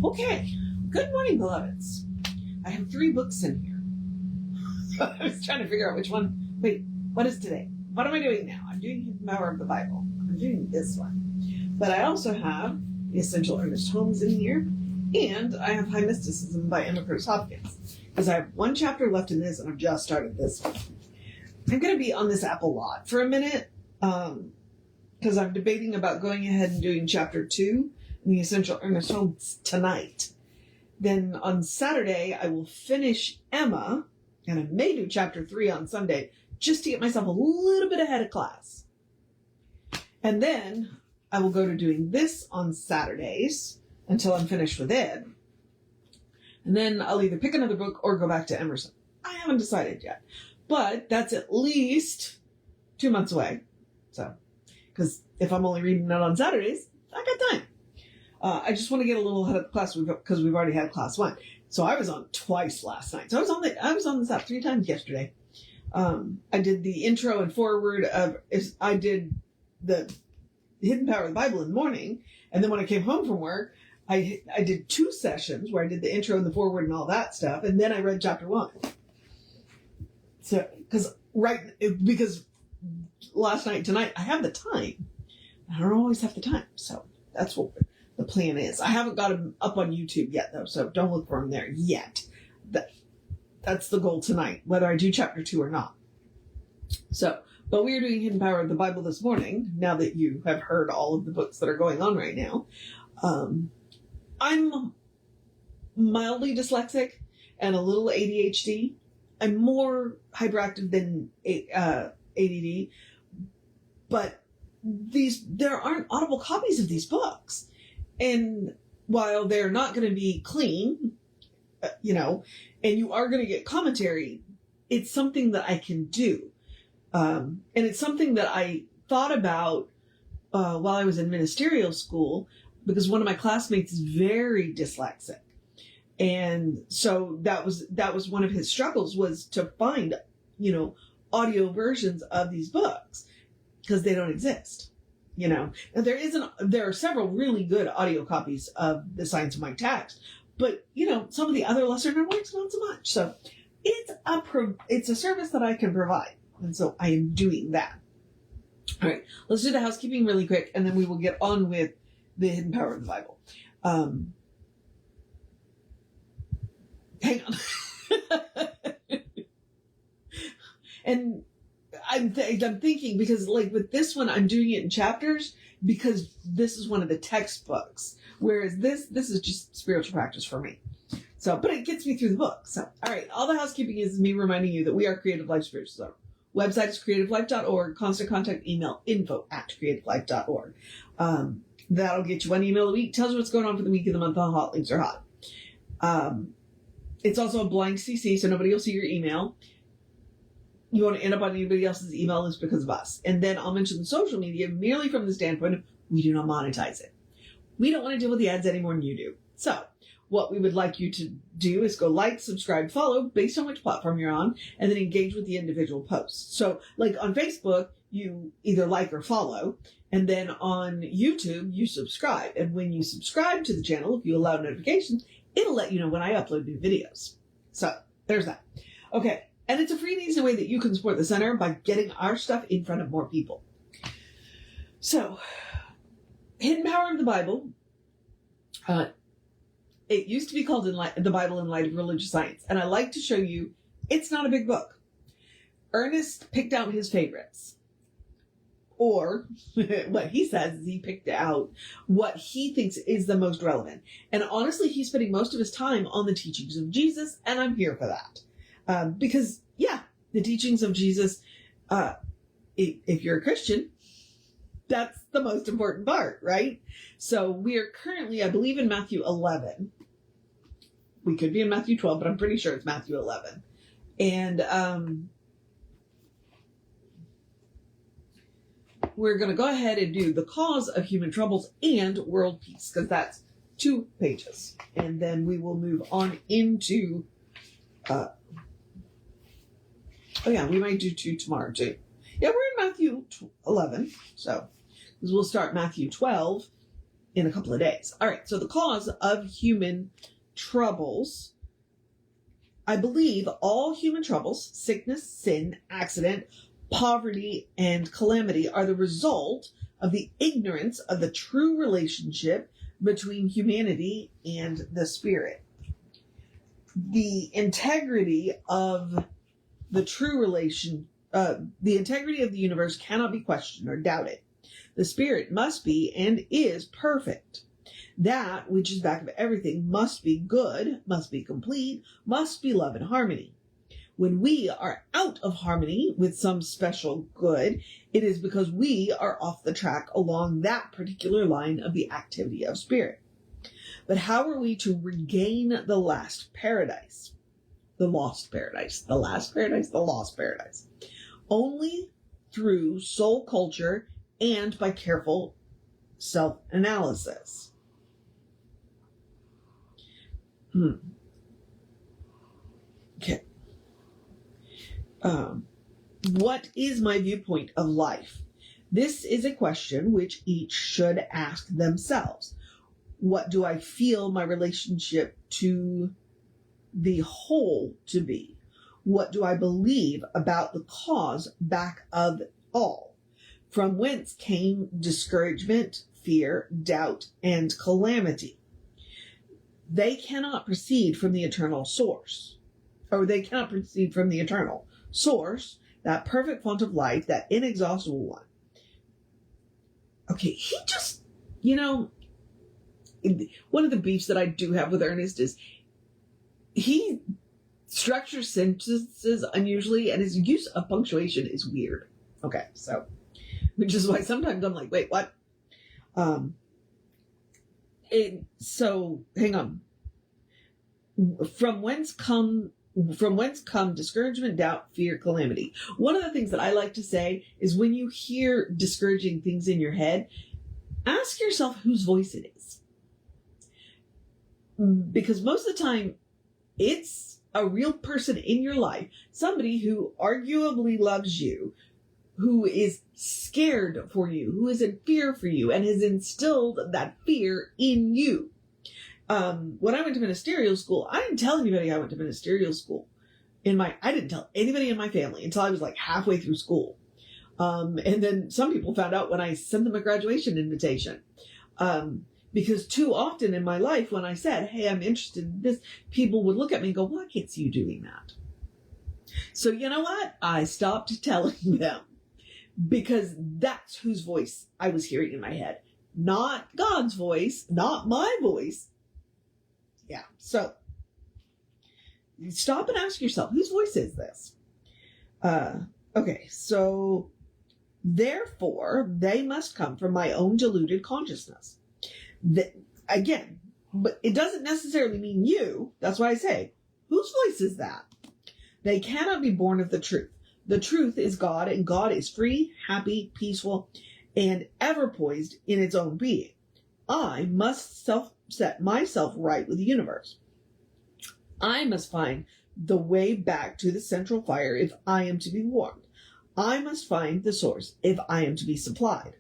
Okay, good morning, beloveds. I have 3 books in here. I was trying to figure out which one. Wait, what is today? What am I doing now? I'm doing Hidden Power of the Bible. I'm doing this one. But I also have The Essential Ernest Holmes in here, and I have High Mysticism by Emma Curtis Hopkins. Because I have 1 chapter left in this, and I've just started this one. I'm going to be on this app a lot for a minute, because I'm debating about going ahead and doing chapter 2 in The Essential Ernest Holmes tonight. Then on Saturday, I will finish Emma, and I may do chapter 3 on Sunday, just to get myself a little bit ahead of class. And then I will go to doing this on Saturdays until I'm finished with it. And then I'll either pick another book or go back to Emerson. I haven't decided yet. But that's at least 2 months away. So, because if I'm only reading it on Saturdays, I got time. I just want to get a little ahead of the class because we've already had class 1. So I was on twice last night. So I was on this app 3 times yesterday. I did the intro and forward I did the Hidden Power of the Bible in the morning. And then when I came home from work, I did 2 sessions where I did the intro and the forward and all that stuff. And then I read chapter 1. So, because last night, tonight, I have the time. I don't always have the time. So that's what the plan is. I haven't got them up on YouTube yet, though, so don't look for them there yet. That's the goal tonight, whether I do chapter 2 or not. So, but we are doing Hidden Power of the Bible this morning, now that you have heard all of the books that are going on right now. I'm mildly dyslexic and a little ADHD. I'm more hyperactive than ADD, but there aren't audible copies of these books. And while they're not going to be clean, and you are going to get commentary, it's something that I can do. And it's something that I thought about while I was in ministerial school, because one of my classmates is very dyslexic. And so that was one of his struggles, was to find, audio versions of these books, because they don't exist. Now there are several really good audio copies of The Science of Mind Text, but some of the other lesser known works, not so much. So it's a service that I can provide. And so I am doing that. All right, let's do the housekeeping really quick, and then we will get on with the Hidden Power of the Bible. Hang on. And I'm thinking, because like with this one, I'm doing it in chapters because this is one of the textbooks, whereas this is just spiritual practice for me. So, but it gets me through the book. So, all right, all the housekeeping is me reminding you that we are Creative Life Spiritual Zone. Website is creativelife.org. Constant contact email info@creativelife.org. That'll get you 1 email a week. Tells you what's going on for the week of the month. All hot links are hot. It's also a blind CC, so nobody will see your email. You want to end up on anybody else's email list because of us. And then I'll mention the social media merely from the standpoint of we do not monetize it. We don't want to deal with the ads any more than you do. So what we would like you to do is go like, subscribe, follow based on which platform you're on, and then engage with the individual posts. So like on Facebook, you either like or follow, and then on YouTube, you subscribe. And when you subscribe to the channel, if you allow notifications, it'll let you know when I upload new videos. So there's that. Okay. And it's a free and easy way that you can support the center by getting our stuff in front of more people. So, Hidden Power of the Bible. It used to be called The Bible in Light of Religious Science. And I like to show you, it's not a big book. Ernest picked out his favorites. Or, what he says is he picked out what he thinks is the most relevant. And honestly, he's spending most of his time on the teachings of Jesus, and I'm here for that. Because, the teachings of Jesus, if you're a Christian, that's the most important part, right? So we are currently, I believe, in Matthew 11. We could be in Matthew 12, but I'm pretty sure it's Matthew 11. And we're going to go ahead and do the cause of human troubles and world peace, because that's 2 pages. And then we will move on into... we might do 2 tomorrow, too. Yeah, we're in Matthew 11, so, because we'll start Matthew 12 in a couple of days. All right, so the cause of human troubles. I believe all human troubles, sickness, sin, accident, poverty, and calamity are the result of the ignorance of the true relationship between humanity and the spirit. The integrity of the true relation, the integrity of the universe cannot be questioned or doubted. The spirit must be and is perfect. That which is back of everything must be good, must be complete, must be love and harmony. When we are out of harmony with some special good, it is because we are off the track along that particular line of the activity of spirit. But how are we to regain the last paradise? The lost paradise. The last paradise, the lost paradise. Only through soul culture and by careful self-analysis. Okay. What is my viewpoint of life? This is a question which each should ask themselves. What do I feel my relationship to the whole to be? What do I believe about the cause back of all? From whence came discouragement, fear, doubt, and calamity? They cannot proceed from the eternal source, or they cannot proceed from the eternal source, that perfect font of life, that inexhaustible one. Okay, he just, one of the beefs that I do have with Ernest is he structures sentences unusually, and his use of punctuation is weird. Okay, so, which is why sometimes I'm like, wait, what? So hang on. From whence come discouragement, doubt, fear, calamity? One of the things that I like to say is when you hear discouraging things in your head, ask yourself whose voice it is. Because most of the time, it's a real person in your life, somebody who arguably loves you, who is scared for you, who is in fear for you, and has instilled that fear in you. When I went to ministerial school, I didn't tell anybody I went to ministerial school. I didn't tell anybody in my family until I was like halfway through school. And then some people found out when I sent them a graduation invitation. Because too often in my life, when I said, hey, I'm interested in this, people would look at me and go, well, I can't see you doing that. So you know what? I stopped telling them. Because that's whose voice I was hearing in my head. Not God's voice, not my voice. Yeah, so stop and ask yourself, whose voice is this? Okay, so therefore, they must come from my own deluded consciousness. Again, but it doesn't necessarily mean you. That's why I say, whose voice is that? They cannot be born of the truth. The truth is God, and God is free, happy, peaceful, and ever poised in its own being. I must set myself right with the universe. I must find the way back to the central fire if I am to be warmed. I must find the source if I am to be supplied.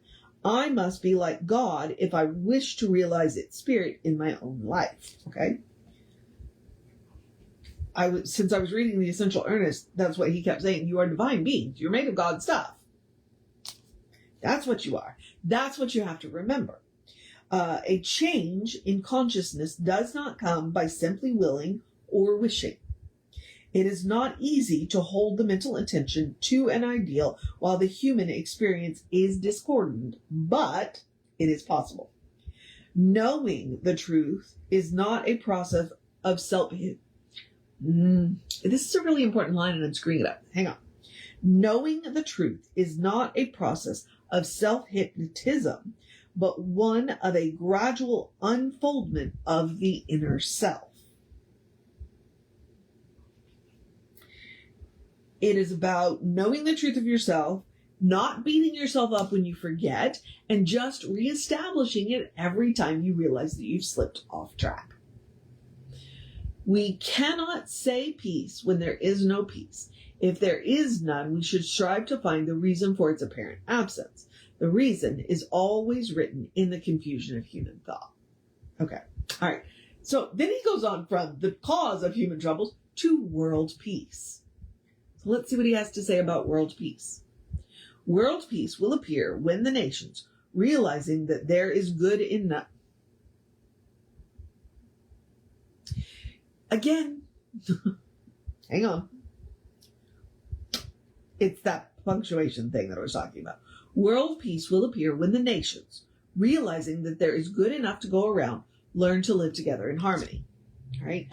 I must be like God if I wish to realize its spirit in my own life. Okay? Since I was reading the Essential Ernest, that's what he kept saying. You are divine beings. You're made of God's stuff. That's what you are. That's what you have to remember. A change in consciousness does not come by simply willing or wishing. It is not easy to hold the mental attention to an ideal while the human experience is discordant, but it is possible. Knowing the truth is not a process of This is a really important line and I'm screwing it up. Hang on. Knowing the truth is not a process of self-hypnotism, but one of a gradual unfoldment of the inner self. It is about knowing the truth of yourself, not beating yourself up when you forget, and just reestablishing it every time you realize that you've slipped off track. We cannot say peace when there is no peace. If there is none, we should strive to find the reason for its apparent absence. The reason is always written in the confusion of human thought. Okay. All right. So then he goes on from the cause of human troubles to world peace. So let's see what he has to say about world peace. World peace will appear when the nations, realizing that there is good enough. Again, hang on. It's that punctuation thing that I was talking about. World peace will appear when the nations, realizing that there is good enough to go around, learn to live together in harmony. All right.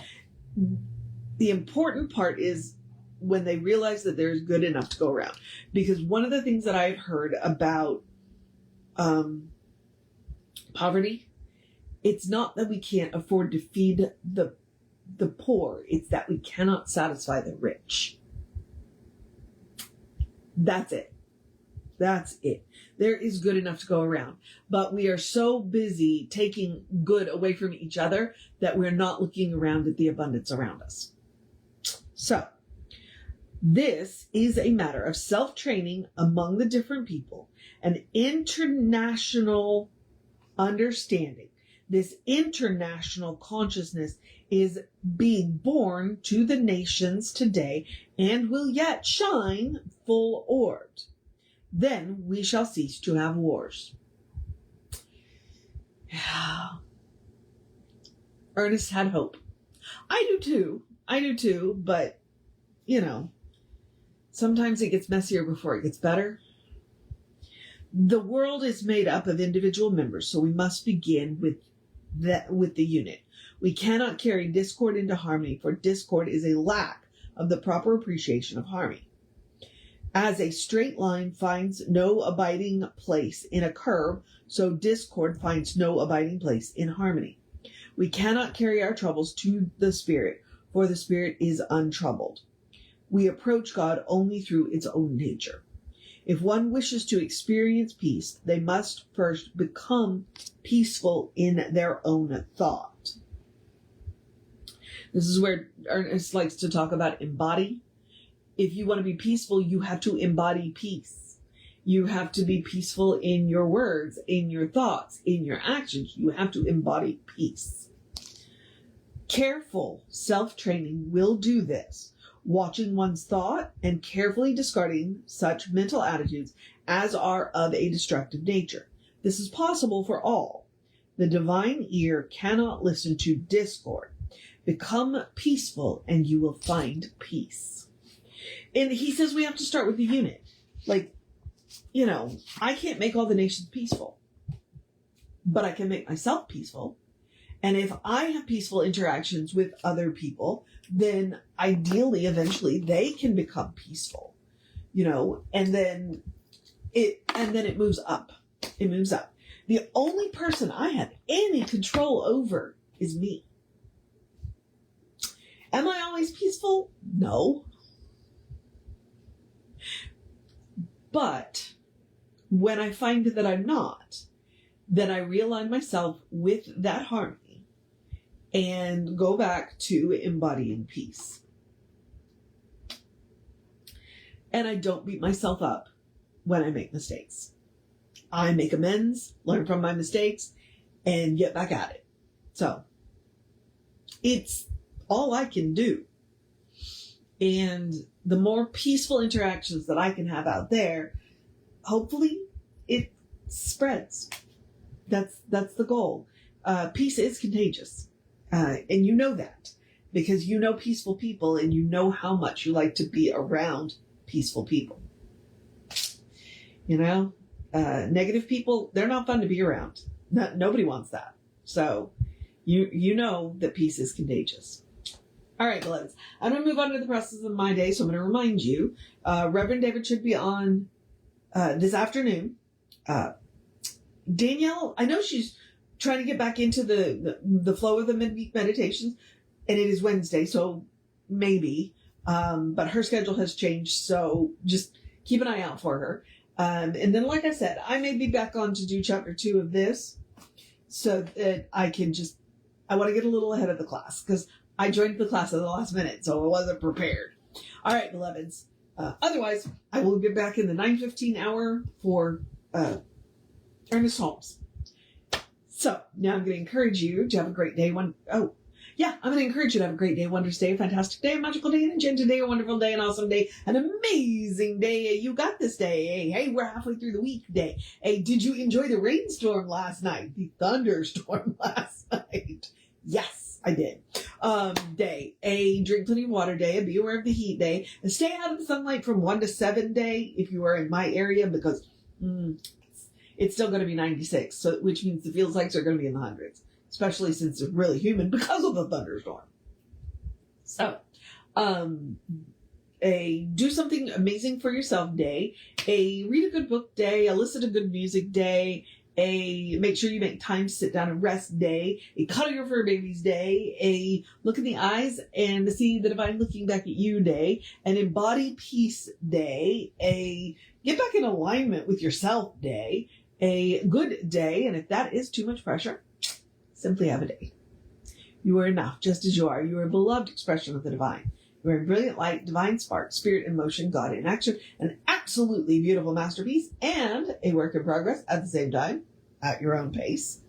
The important part is when they realize that there's good enough to go around. Because one of the things that I've heard about poverty, it's not that we can't afford to feed the poor. It's that we cannot satisfy the rich. That's it. That's it. There is good enough to go around. But we are so busy taking good away from each other that we're not looking around at the abundance around us. So, this is a matter of self-training among the different people, an international understanding. This international consciousness is being born to the nations today and will yet shine full-orbed. Then we shall cease to have wars. Ernest had hope. I do too, but, sometimes it gets messier before it gets better. The world is made up of individual members, so we must begin with the unit. We cannot carry discord into harmony, for discord is a lack of the proper appreciation of harmony. As a straight line finds no abiding place in a curve, so discord finds no abiding place in harmony. We cannot carry our troubles to the Spirit, for the Spirit is untroubled. We approach God only through its own nature. If one wishes to experience peace, they must first become peaceful in their own thought. This is where Ernest likes to talk about embody. If you want to be peaceful, you have to embody peace. You have to be peaceful in your words, in your thoughts, in your actions. You have to embody peace. Careful self-training will do this, watching one's thought and carefully discarding such mental attitudes as are of a destructive nature. This is possible for all. The divine ear cannot listen to discord. Become peaceful and you will find peace. And he says we have to start with the unit. I can't make all the nations peaceful, but I can make myself peaceful. And if I have peaceful interactions with other people, then ideally, eventually, they can become peaceful, and then it moves up. It moves up. The only person I have any control over is me. Am I always peaceful? No. But when I find that I'm not, then I realign myself with that harmony and go back to embodying peace. And I don't beat myself up when I make mistakes. I make amends, learn from my mistakes, and get back at it. So, it's all I can do. And the more peaceful interactions that I can have out there, hopefully it spreads. That's the goal. Peace is contagious. And you know that because you know peaceful people and you know how much you like to be around peaceful people. Negative people, they're not fun to be around. Nobody wants that. So you know that peace is contagious. All right, beloveds. I'm going to move on to the process of my day. So I'm going to remind you, Reverend David should be on this afternoon. Danielle, I know she's trying to get back into the flow of the midweek meditations, and it is Wednesday, so maybe. But her schedule has changed, so just keep an eye out for her. And then, like I said, I may be back on to do chapter 2 of this, so that I want to get a little ahead of the class, because I joined the class at the last minute, so I wasn't prepared. All right, beloveds. Otherwise, I will get back in the 9:15 hour for Ernest Holmes. So now I'm going to encourage you to have a great day. I'm going to encourage you to have a great day, wondrous day, a fantastic day, a magical day, an enchanted day, a wonderful day, an awesome day, an amazing day. You got this day. Hey, we're halfway through the weekday. Hey, did you enjoy the rainstorm last night? The thunderstorm last night? Yes, I did. Day. A drink plenty of water day, a be aware of the heat day, a stay out of the sunlight from 1 to 7 day if you are in my area, because it's still going to be 96, so which means the feels likes are going to be in the hundreds, especially since it's really humid because of the thunderstorm. So, a do something amazing for yourself day, a read a good book day, a listen to good music day, a make sure you make time to sit down and rest day, a cuddle your fur babies day, a look in the eyes and see the divine looking back at you day, an embody peace day, a get back in alignment with yourself day, a good day, and if that is too much pressure, simply have a day. You are enough just as you are. You are a beloved expression of the divine. You are a brilliant light, divine spark, spirit in motion, God in action, an absolutely beautiful masterpiece, and a work in progress at the same time, at your own pace.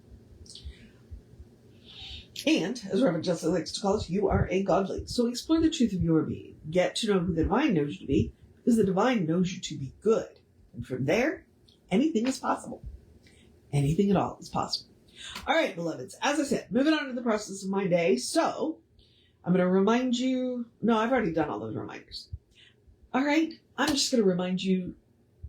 And, as Reverend Justice likes to call it, you are a godling. So explore the truth of your being. Get to know who the divine knows you to be, because the divine knows you to be good. And from there, anything is possible. Anything at all is possible. All right, beloveds. As I said, moving on to the process of my day. So, I'm going to remind you. No, I've already done all those reminders. All right. I'm just going to remind you